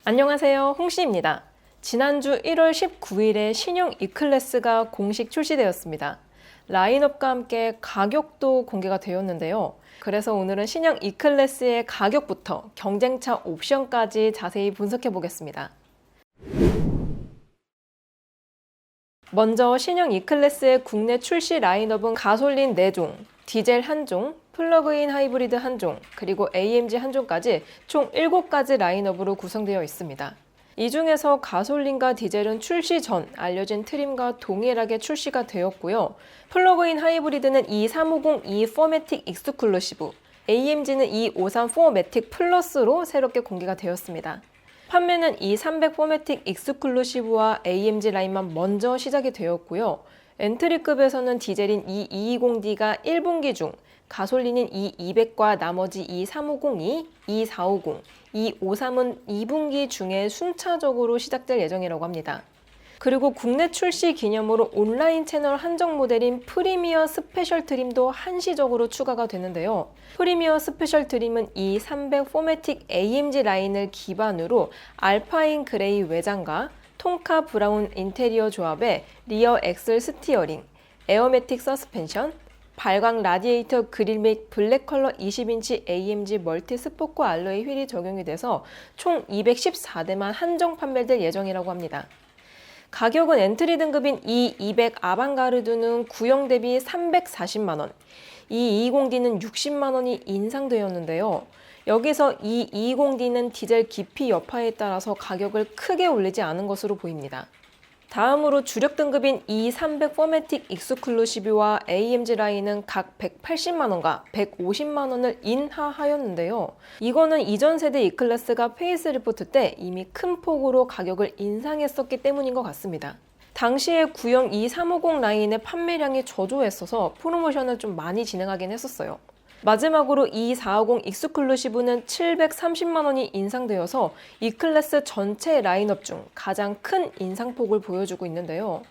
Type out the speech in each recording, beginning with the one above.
안녕하세요, 홍씨입니다. 지난주 1월 19일에 신형 E클래스가 공식 출시되었습니다. 라인업과 함께 가격도 공개가 되었는데요. 그래서 오늘은 신형 E클래스의 가격부터 경쟁차 옵션까지 자세히 분석해 보겠습니다. 먼저 신형 E클래스의 국내 출시 라인업은 가솔린 4종, 디젤 1종, 플러그인 하이브리드 1종, 그리고 AMG 1종까지 총 7가지 라인업으로 구성되어 있습니다. 이 중에서 가솔린과 디젤은 출시 전 알려진 트림과 동일하게 출시가 되었고요. 플러그인 하이브리드는 E350 E4매틱 익스클루시브, AMG는 E534 매틱 플러스로 새롭게 공개가 되었습니다. 판매는 E300 4매틱 익스클루시브와 AMG 라인만 먼저 시작이 되었고요. 엔트리급에서는 디젤인 E220D가 1분기 중, 가솔린인 E200과 나머지 E350이, E450, E53은 2분기 중에 순차적으로 시작될 예정이라고 합니다. 그리고 국내 출시 기념으로 온라인 채널 한정 모델인 프리미어 스페셜 트림도 한시적으로 추가가 되는데요. 프리미어 스페셜 트림은 E300 4매틱 AMG 라인을 기반으로 알파인 그레이 외장과 톤카 브라운 인테리어 조합의 리어 엑셀 스티어링, 에어매틱 서스펜션, 발광 라디에이터 그릴 및 블랙 컬러 20인치 AMG 멀티 스포크 알로이 휠이 적용이 돼서 총 214대만 한정 판매될 예정이라고 합니다. 가격은 엔트리 등급인 E200 아방가르드는 구형 대비 340만원, E220D는 60만원이 인상되었는데요. 여기서 E220D는 디젤 기피 여파에 따라서 가격을 크게 올리지 않은 것으로 보입니다. 다음으로 주력 등급인 E300 4매틱 익스클루시브와 AMG 라인은 각 180만원과 150만원을 인하하였는데요. 이거는 이전 세대 E클래스가 페이스리프트 때 이미 큰 폭으로 가격을 인상했었기 때문인 것 같습니다. 당시에 구형 E350 라인의 판매량이 저조했어서 프로모션을 좀 많이 진행하긴 했었어요. 마지막으로 E450 익스클루시브는 730만원이 인상되어서 E클래스 전체 라인업 중 가장 큰 인상폭을 보여주고 있는데요.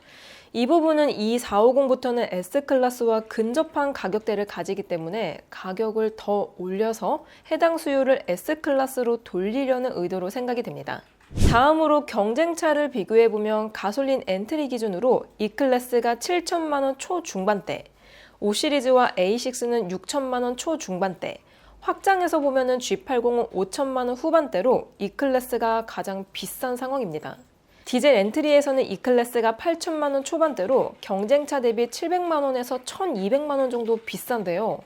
이 부분은 E450부터는 S클래스와 근접한 가격대를 가지기 때문에 가격을 더 올려서 해당 수요를 S클래스로 돌리려는 의도로 생각이 됩니다. 다음으로 경쟁차를 비교해보면 가솔린 엔트리 기준으로 E클래스가 7천만원 초중반대, 5시리즈와 A6는 6천만원 초중반대, 확장해서 보면 G80은 5천만원 후반대로 E클래스가 가장 비싼 상황입니다. 디젤 엔트리에서는 E클래스가 8천만원 초반대로 경쟁차 대비 700만원에서 1200만원 정도 비싼데요.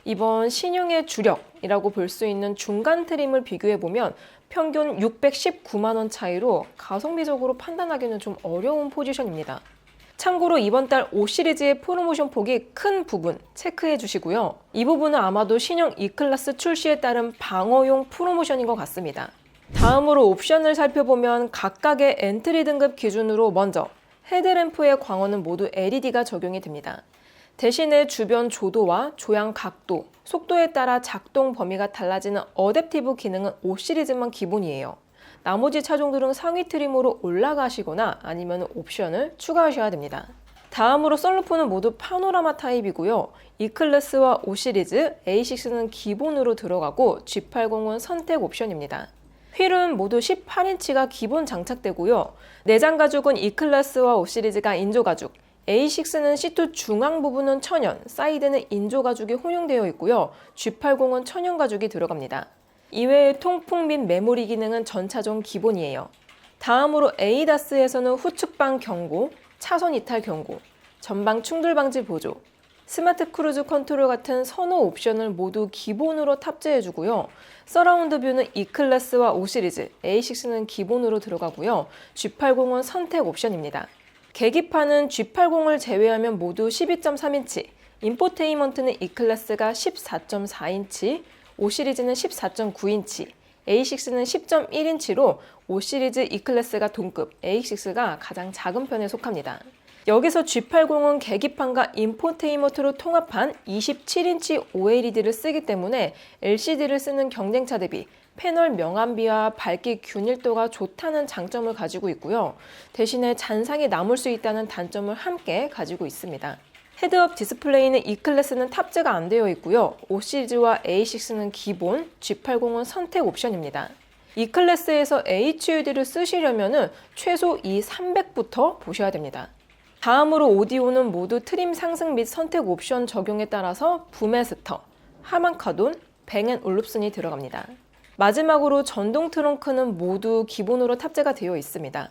이번 신형의 주력이라고 볼 수 있는 중간 트림을 비교해보면 평균 619만원 차이로 가성비적으로 판단하기는 좀 어려운 포지션입니다. 참고로 이번 달 5시리즈의 프로모션 폭이 큰 부분 체크해 주시고요. 이 부분은 아마도 신형 E클래스 출시에 따른 방어용 프로모션인 것 같습니다. 다음으로 옵션을 살펴보면 각각의 엔트리 등급 기준으로 먼저 헤드램프의 광원은 모두 LED가 적용이 됩니다. 대신에 주변 조도와 조향 각도, 속도에 따라 작동 범위가 달라지는 어댑티브 기능은 5시리즈만 기본이에요. 나머지 차종들은 상위 트림으로 올라가시거나 아니면 옵션을 추가하셔야 됩니다. 다음으로 썬루프는 모두 파노라마 타입이고요. E클래스와 5시리즈, A6는 기본으로 들어가고 G80은 선택 옵션입니다. 휠은 모두 18인치가 기본 장착되고요. 내장 가죽은 E클래스와 5시리즈가 인조 가죽, A6는 시트 중앙 부분은 천연, 사이드는 인조 가죽이 혼용되어 있고요. G80은 천연 가죽이 들어갑니다. 이외에 통풍 및 메모리 기능은 전 차종 기본이에요. 다음으로 ADAS에서는 후측방 경고, 차선 이탈 경고, 전방 충돌 방지 보조, 스마트 크루즈 컨트롤 같은 선호 옵션을 모두 기본으로 탑재해주고요. 서라운드 뷰는 E클래스와 5시리즈, A6는 기본으로 들어가고요. G80은 선택 옵션입니다. 계기판은 G80을 제외하면 모두 12.3인치, 인포테인먼트는 E클래스가 14.4인치, 5시리즈는 14.9인치, A6는 10.1인치로 5시리즈 E클래스가 동급, A6가 가장 작은 편에 속합니다. 여기서 G80은 계기판과 인포테인먼트로 통합한 27인치 OLED를 쓰기 때문에 LCD를 쓰는 경쟁차 대비 패널 명암비와 밝기 균일도가 좋다는 장점을 가지고 있고요. 대신에 잔상이 남을 수 있다는 단점을 함께 가지고 있습니다. 헤드업 디스플레이는 E클래스는 탑재가 안 되어 있고요. 5시리즈와 A6는 기본, G80은 선택 옵션입니다. E클래스에서 HUD를 쓰시려면 최소 이 300부터 보셔야 됩니다. 다음으로 오디오는 모두 트림 상승 및 선택 옵션 적용에 따라서 부메스터, 하만카돈, 뱅앤올룹슨이 들어갑니다. 마지막으로 전동 트렁크는 모두 기본으로 탑재가 되어 있습니다.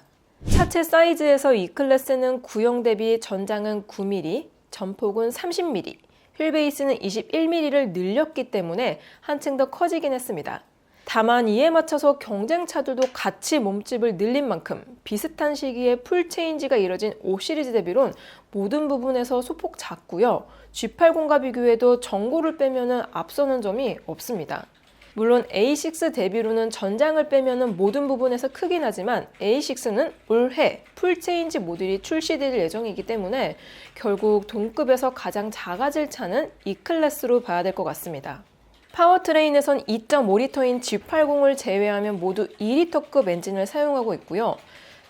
차체 사이즈에서 E클래스는 구형 대비 전장은 9mm, 전폭은 30mm, 휠베이스는 21mm를 늘렸기 때문에 한층 더 커지긴 했습니다. 다만 이에 맞춰서 경쟁차들도 같이 몸집을 늘린 만큼 비슷한 시기에 풀체인지가 이뤄진 5 시리즈 대비론 모든 부분에서 소폭 작고요. G80과 비교해도 전고를 빼면 앞서는 점이 없습니다. 물론 A6 대비로는 전장을 빼면 모든 부분에서 크긴 하지만 A6는 올해 풀체인지 모듈이 출시될 예정이기 때문에 결국 동급에서 가장 작아질 차는 E클래스로 봐야 될 것 같습니다. 파워트레인에선 2.5리터인 G80을 제외하면 모두 2리터급 엔진을 사용하고 있고요.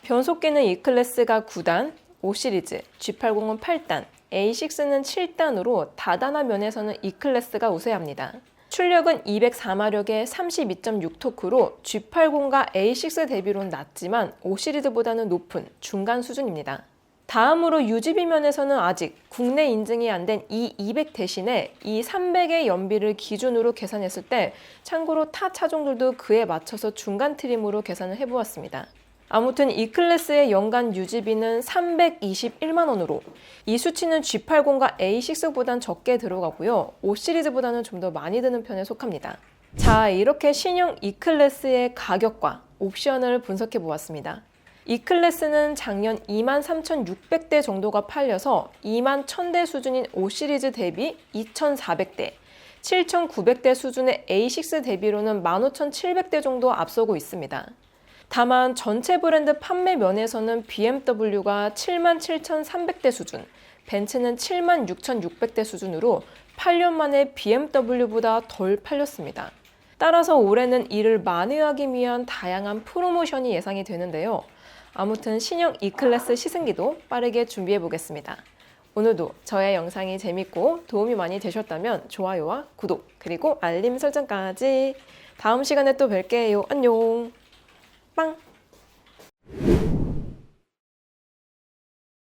변속기는 E클래스가 9단, 5시리즈, G80은 8단, A6는 7단으로 다단한 면에서는 E클래스가 우세합니다. 출력은 204마력에 32.6토크로 G80과 A6 대비로는 낮지만 5시리즈보다는 높은 중간 수준입니다. 다음으로 유지비 면에서는 아직 국내 인증이 안 된 E200 대신에 E300의 연비를 기준으로 계산했을 때 참고로 타 차종들도 그에 맞춰서 중간 트림으로 계산을 해보았습니다. 아무튼 E클래스의 연간 유지비는 321만 원으로 이 수치는 G80과 A6보단 적게 들어가고요. 5시리즈보다는 좀 더 많이 드는 편에 속합니다. 자, 이렇게 신형 E클래스의 가격과 옵션을 분석해 보았습니다. E클래스는 작년 23,600대 정도가 팔려서 21,000대 수준인 5시리즈 대비 2,400대, 7,900대 수준의 A6 대비로는 15,700대 정도 앞서고 있습니다. 다만 전체 브랜드 판매 면에서는 BMW가 77,300대 수준, 벤츠는 76,600대 수준으로 8년 만에 BMW보다 덜 팔렸습니다. 따라서 올해는 이를 만회하기 위한 다양한 프로모션이 예상이 되는데요. 아무튼 신형 E클래스 시승기도 빠르게 준비해 보겠습니다. 오늘도 저의 영상이 재밌고 도움이 많이 되셨다면 좋아요와 구독 그리고 알림 설정까지. 다음 시간에 또 뵐게요. 안녕. 빵!